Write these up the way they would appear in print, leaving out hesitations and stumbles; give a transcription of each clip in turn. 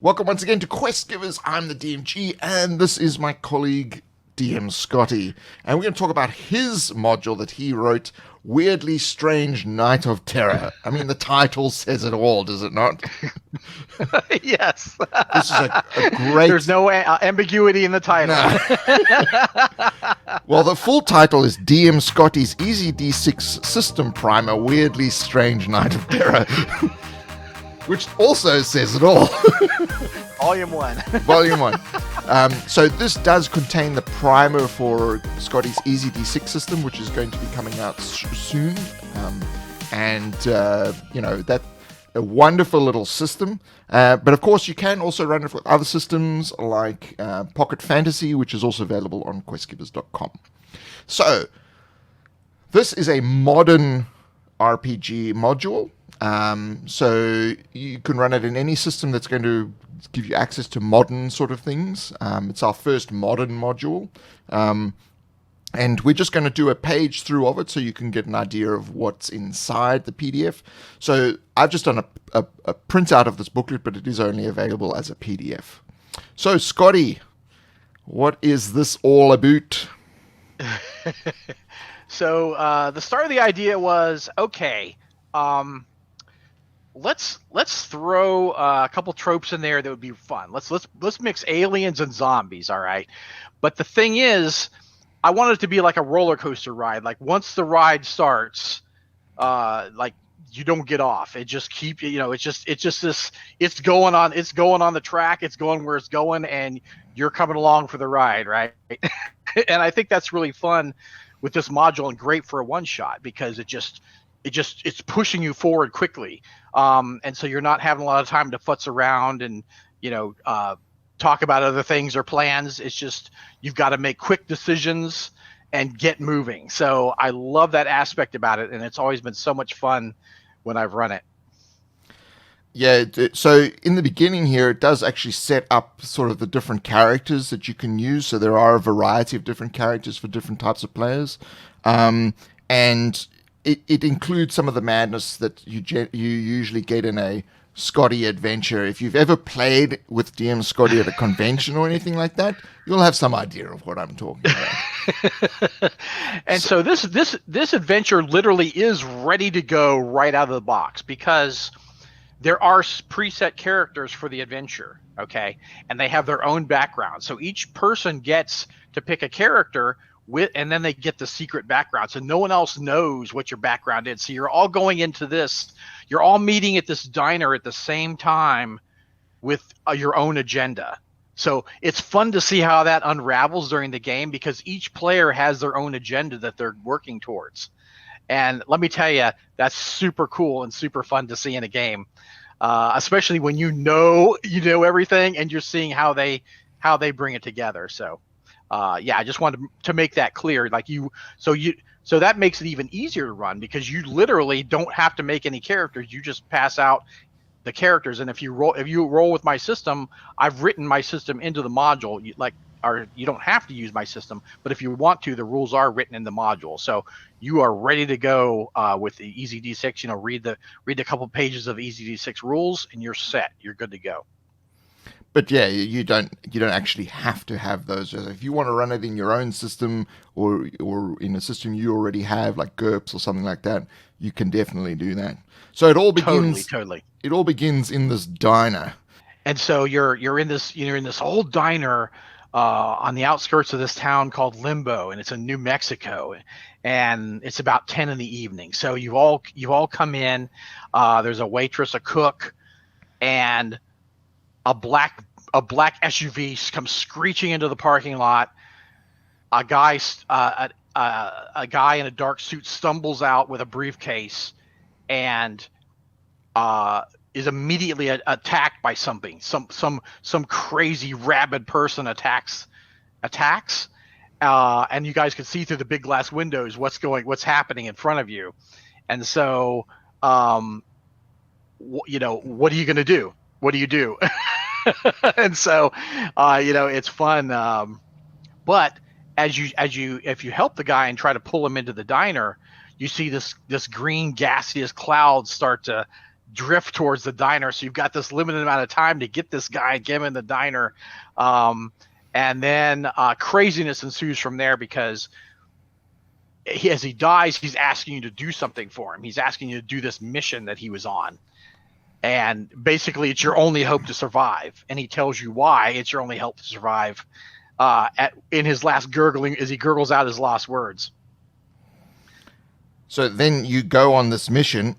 Welcome once again to Quest Givers. I'm the DMG, and this is my colleague DM Scotty. And we're going to talk about his module that he wrote, Weirdly Strange Night of Terror. I mean, the title says it all, does it not? Yes. This is a great. There's no ambiguity in the title. Well, the full title is DM Scotty's EZD6 System Primer, Weirdly Strange Night of Terror. Which also says it all. Volume 1. Volume 1. So this does contain the primer for Scotty's EZD6 system, which is going to be coming out soon. That's a wonderful little system. But of course, you can also run it with other systems like Pocket Fantasy, which is also available on questgivers.com. So this is a modern RPG module. So you can run it in any system that's going to give you access to modern sort of things. It's our first modern module. And we're just going to do a page through of it so you can get an idea of what's inside the PDF. So I've just done a printout of this booklet, but it is only available as a PDF. So, Scotty, what is this all about? So the start of the idea was, okay, let's throw a couple tropes in there that would be fun. Let's mix aliens and zombies, all right? But the thing is, I want it to be like a roller coaster ride. Like once the ride starts, like you don't get off. It just it's going on the track, it's going where it's going, and you're coming along for the ride, right? And I think that's really fun with this module and great for a one shot because it's pushing you forward quickly. And so you're not having a lot of time to futz around and, talk about other things or plans. It's just, you've got to make quick decisions and get moving. So I love that aspect about it. And it's always been so much fun when I've run it. Yeah, so in the beginning here, it does actually set up sort of the different characters that you can use. So there are a variety of different characters for different types of players. And it includes some of the madness that you usually get in a Scotty adventure. If you've ever played with DM Scotty at a convention or anything like that, you'll have some idea of what I'm talking about. And so this adventure literally is ready to go right out of the box because there are preset characters for the adventure, okay? And they have their own background. So each person gets to pick a character and then they get the secret background. So no one else knows what your background is. So you're all going into this, you're all meeting at this diner at the same time with your own agenda. So it's fun to see how that unravels during the game because each player has their own agenda that they're working towards. And let me tell you, that's super cool and super fun to see in a game, especially when you know everything and you're seeing how they bring it together. So I just wanted to make that clear. So that makes it even easier to run because you literally don't have to make any characters. You just pass out the characters, and if you roll with my system, I've written my system into the module. You don't have to use my system, but if you want to, the rules are written in the module. So you are ready to go with the EZD6. Read the couple pages of EZD6 rules, and you're set. You're good to go. But yeah, you don't actually have to have those. If you want to run it in your own system or in a system you already have, like GURPS or something like that, you can definitely do that. So it all begins. Totally. It all begins in this diner. And so you're in this old diner on the outskirts of this town called Limbo, and it's in New Mexico, and it's about 10 in the evening. So you all come in. There's a waitress, a cook, and a black SUV comes screeching into the parking lot. A guy in a dark suit stumbles out with a briefcase and is immediately attacked by something. Some crazy rabid person attacks, and you guys can see through the big glass windows what's happening in front of you. And so, what are you going to do? What do you do? And so, it's fun. But if you help the guy and try to pull him into the diner, you see this green gaseous cloud start to drift towards the diner. So you've got this limited amount of time to get this guy, get him in the diner. And then craziness ensues from there, because as he dies, he's asking you to do something for him. He's asking you to do this mission that he was on. And basically, it's your only hope to survive. And he tells you why it's your only hope to survive in his last gurgling, as he gurgles out his last words. So then you go on this mission,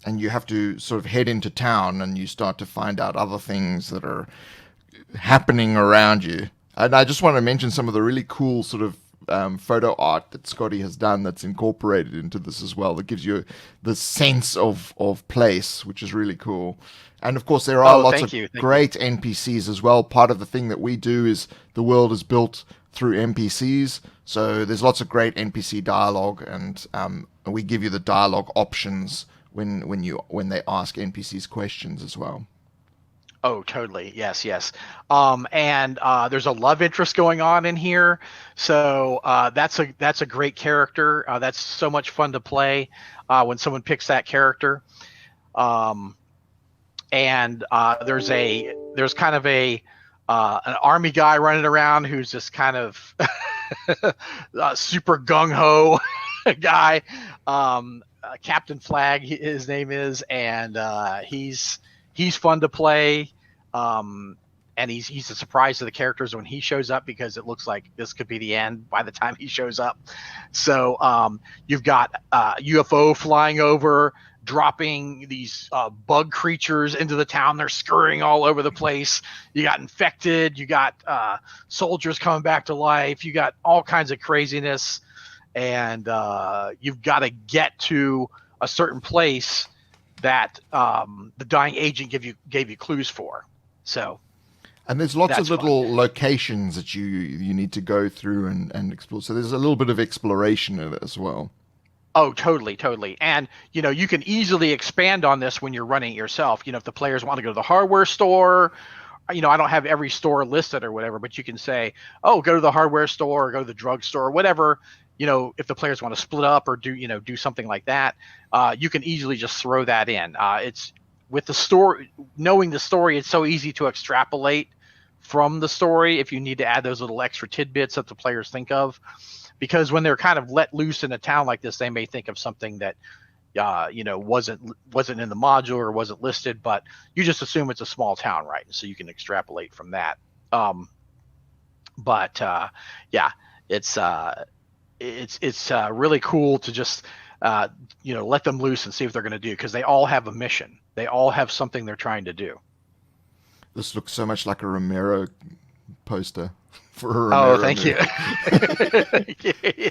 and you have to sort of head into town, and you start to find out other things that are happening around you. And I just want to mention some of the really cool sort of photo art that Scotty has done that's incorporated into this as well, that gives you the sense of place, which is really cool. And of course, there are lots of great NPCs as well. Part of the thing that we do is the world is built through NPCs, so there's lots of great NPC dialogue, and we give you the dialogue options when they ask NPCs questions as well. Oh, totally. Yes. And there's a love interest going on in here, so that's a great character. That's so much fun to play when someone picks that character. And there's kind of an army guy running around who's this kind of super gung ho guy. Captain Flag, his name is, and he's fun to play. And he's a surprise to the characters when he shows up, because it looks like this could be the end by the time he shows up. So you've got UFO flying over, dropping these bug creatures into the town. They're scurrying all over the place. You got infected. You got soldiers coming back to life. You got all kinds of craziness, and you've got to get to a certain place that the dying agent gave you clues for. So, and there's lots of little locations that you need to go through and explore. So there's a little bit of exploration in it as well. Oh, totally. And, you can easily expand on this when you're running it yourself. If the players want to go to the hardware store, I don't have every store listed or whatever, but you can say, oh, go to the hardware store or go to the drugstore or whatever. If the players want to split up or do something like that, you can easily just throw that in. It's with the story, knowing the story, it's so easy to extrapolate from the story if you need to add those little extra tidbits that the players think of. Because when they're kind of let loose in a town like this, they may think of something that, wasn't in the module or wasn't listed, but you just assume it's a small town, right? So you can extrapolate from that. It's really cool to just let them loose and see what they're going to do, because they all have a mission. They all have something they're trying to do. This looks so much like a Romero poster for a Romero. Oh, thank you.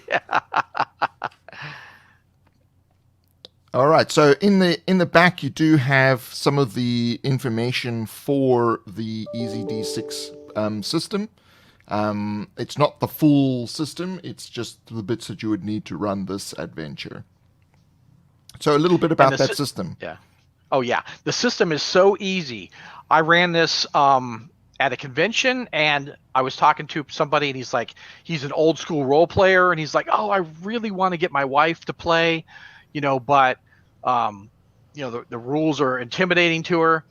Yeah. All right. So in the back, you do have some of the information for the EZD6 system. It's not the full system. It's just the bits that you would need to run this adventure. So a little bit about that system. Yeah. Oh, yeah. The system is so easy. I ran this at a convention, and I was talking to somebody, and he's an old school role player, and he's like, oh, I really want to get my wife to play, but the rules are intimidating to her.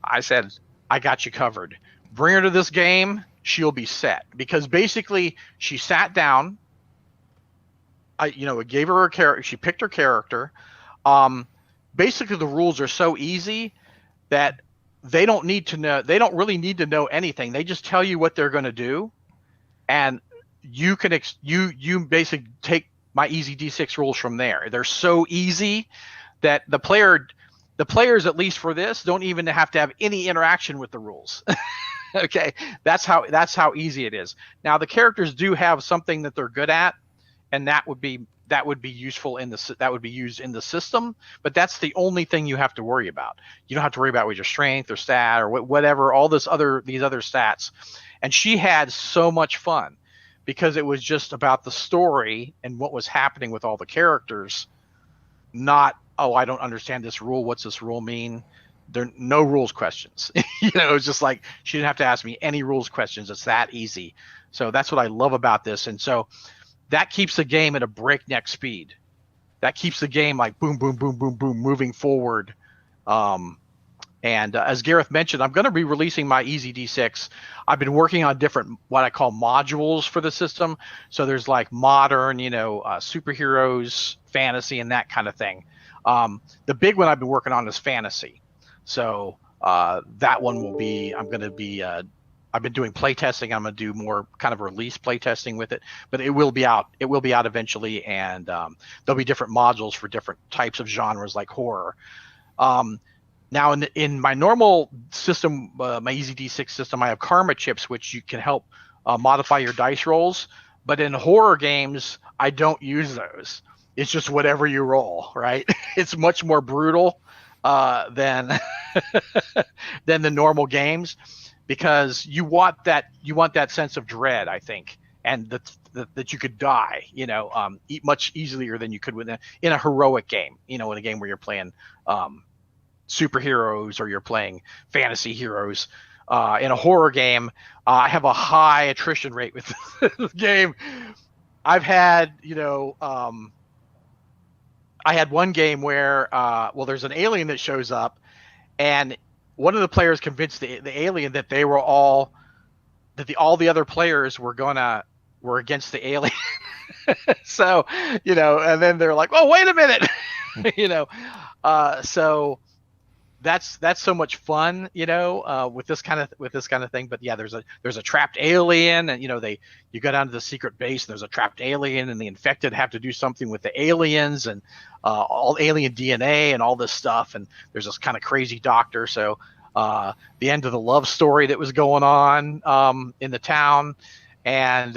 I said, I got you covered. Bring her to this game. She'll be set, because basically she sat down. I gave her character. She picked her character. Basically the rules are so easy that they don't really need to know anything. They just tell you what they're going to do, and you can you basically take my EZD6 rules from there. They're so easy that the players, at least for this, don't even have to have any interaction with the rules. Okay, that's how easy it is. Now the characters do have something that they're good at, and that would be useful that would be used in the system, but that's the only thing you have to worry about. You don't have to worry about with your strength or stat or whatever, all these other stats. And she had so much fun because it was just about the story and what was happening with all the characters, not, oh, I don't understand this rule. What's this rule mean? There are no rules questions. It's just like she didn't have to ask me any rules questions. It's that easy. So that's what I love about this. And so that keeps the game at a breakneck speed. That keeps the game like boom, boom, boom, boom, boom, moving forward And as Gareth mentioned, I'm going to be releasing my EZD6. I've been working on different what I call modules for the system. So there's like modern, superheroes, fantasy, and that kind of thing. The big one I've been working on is fantasy. So that one will be, I've been doing playtesting. I'm going to do more kind of release playtesting with it, but it will be out. It will be out eventually, and there'll be different modules for different types of genres like horror. Now, in my normal system, my EZD6 system, I have karma chips, which you can help modify your dice rolls. But in horror games, I don't use those. It's just whatever you roll, right? It's much more brutal than than the normal games, because you want that sense of dread, I think, and that you could die, much easier than you could in a heroic game, in a game where you're playing superheroes or you're playing fantasy heroes. In a horror game, I have a high attrition rate with the game. I've had, I had one game where, there's an alien that shows up, and one of the players convinced the alien that they were all the other players were against the alien. So, and then they're like, "Oh, wait a minute," So that's so much fun, with this kind of thing. But yeah, there's a trapped alien, and you go down to the secret base, and there's a trapped alien, and the infected have to do something with the aliens and all alien DNA and all this stuff. And there's this kind of crazy doctor. So the end of the love story that was going on in the town, and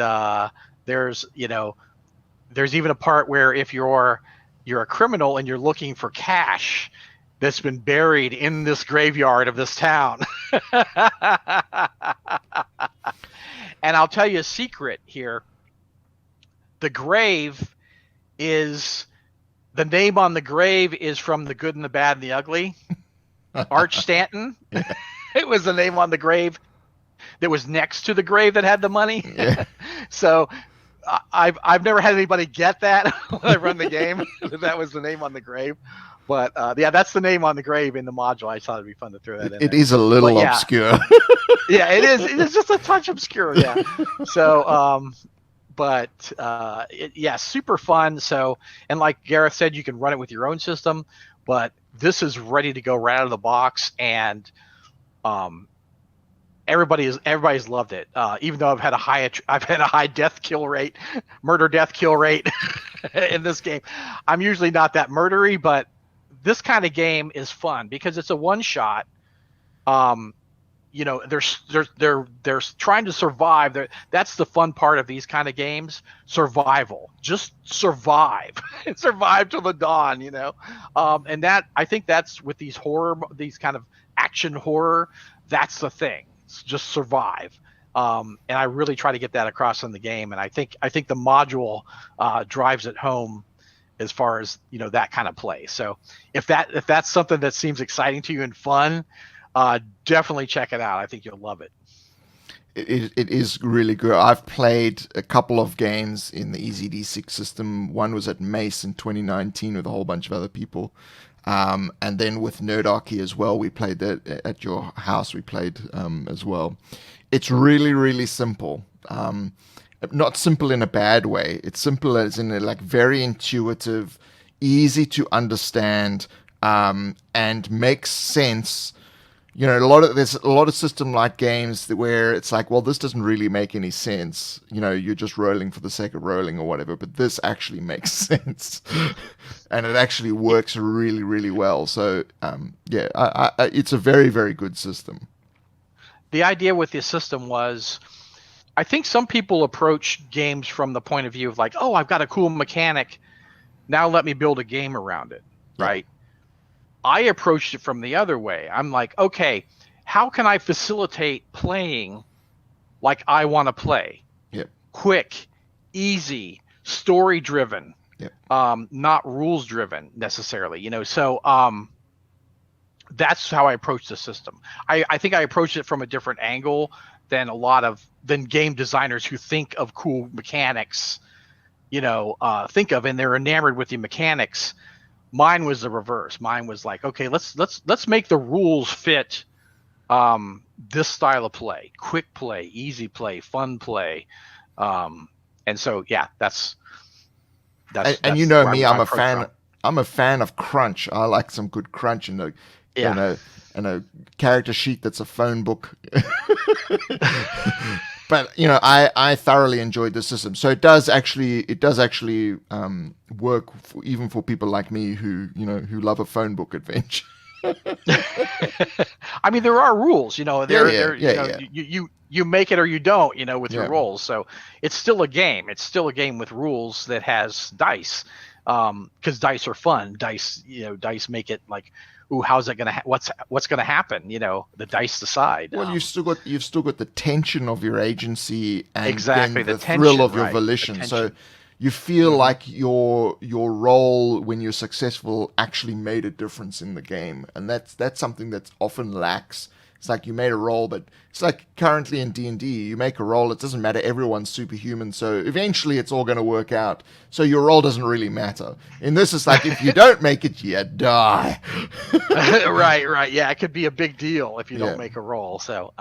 there's even a part where if you're a criminal and you're looking for cash that's been buried in this graveyard of this town. And I'll tell you a secret here. The name on the grave is from The Good and the Bad and the Ugly. Arch Stanton. Yeah. It was the name on the grave that was next to the grave that had the money. Yeah. So I've never had anybody get that when I run the game. That was the name on the grave. But yeah, that's the name on the grave in the module. I thought it'd be fun to throw that in. It is a little obscure. Yeah, it is. It is just a touch obscure. Yeah. So, super fun. So, and like Gareth said, you can run it with your own system, but this is ready to go right out of the box, and everybody's loved it. Even though I've had a high murder death kill rate in this game. I'm usually not that murdery, but this kind of game is fun because it's a one shot. They're trying to survive. That's the fun part of these kind of games. Survival. Just survive. Survive till the dawn, and that, I think that's with these kind of action horror, that's the thing. It's just survive. And I really try to get that across in the game. And I think the module drives it home as far as, that kind of play. So if that's something that seems exciting to you and fun, definitely check it out. I think you'll love it. It is really good. I've played a couple of games in the EZD6 system. One was at Mace in 2019 with a whole bunch of other people. And then with Nerdarchy as well, we played that at your house. We played as well. It's really, really simple. Not simple in a bad way. It's simple as in very intuitive, easy to understand, and makes sense. There's a lot of system-like games where it's like, well, this doesn't really make any sense. You're just rolling for the sake of rolling or whatever. But this actually makes sense, and it actually works really, really well. So, it's a very, very good system. The idea with this system was, I think some people approach games from the point of view of like, oh, I've got a cool mechanic, now let me build a game around it, right? I approached it from the other way. I'm like, okay, how can I facilitate playing like I want to play? Yep. Quick, easy, story-driven, not rules-driven necessarily. So that's how I approach the system. I think I approached it from a different angle than game designers who think of cool mechanics, think of, and they're enamored with the mechanics. Mine was the reverse. Mine was like, okay, let's make the rules fit this style of play: quick play, easy play, fun play. And so yeah, that's and you know where me, I I'm a approach fan. from. I'm a fan of crunch. I like some good crunch and a Yeah. character sheet that's a phone book. But I thoroughly enjoyed the system. So it does actually work even for people like me who love a phone book adventure. I mean, there are rules, Yeah. you make it or you don't, with Yeah. your rolls. So it's still a game. It's still a game with rules that has dice, because dice are fun. Dice make it like, ooh, how's that gonna? What's gonna happen? The dice decide. Well, you've still got the tension of your agency and Exactly, then the thrill tension, of your right, the volition. So tension. you feel like your role when you're successful actually made a difference in the game, and that's something that often lacks. It's like you made a roll, but it's like currently in D&D, you make a roll, it doesn't matter, everyone's superhuman, so eventually it's all going to work out. So your roll doesn't really matter. In this, it's like if you don't make it, you die. Right. Yeah, it could be a big deal if you Yeah. don't make a roll. So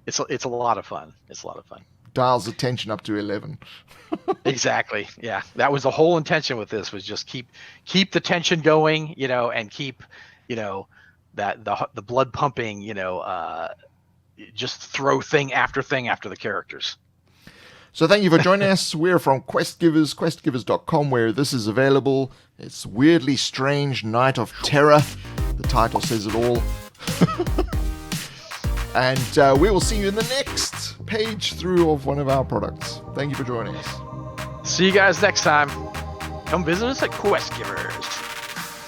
it's a lot of fun. It's a lot of fun. Dials the tension up to 11. Exactly. Yeah, that was the whole intention with this, was just keep the tension going, and keep, that the blood pumping, just throw thing after the characters. So thank you for joining us. We're from Questgivers, questgivers.com, where this is available. It's Weirdly Strange Night of Terror. The title says it all. And we will see you in the next page through of one of our products. Thank you for joining us. See you guys next time. Come visit us at Quest Givers.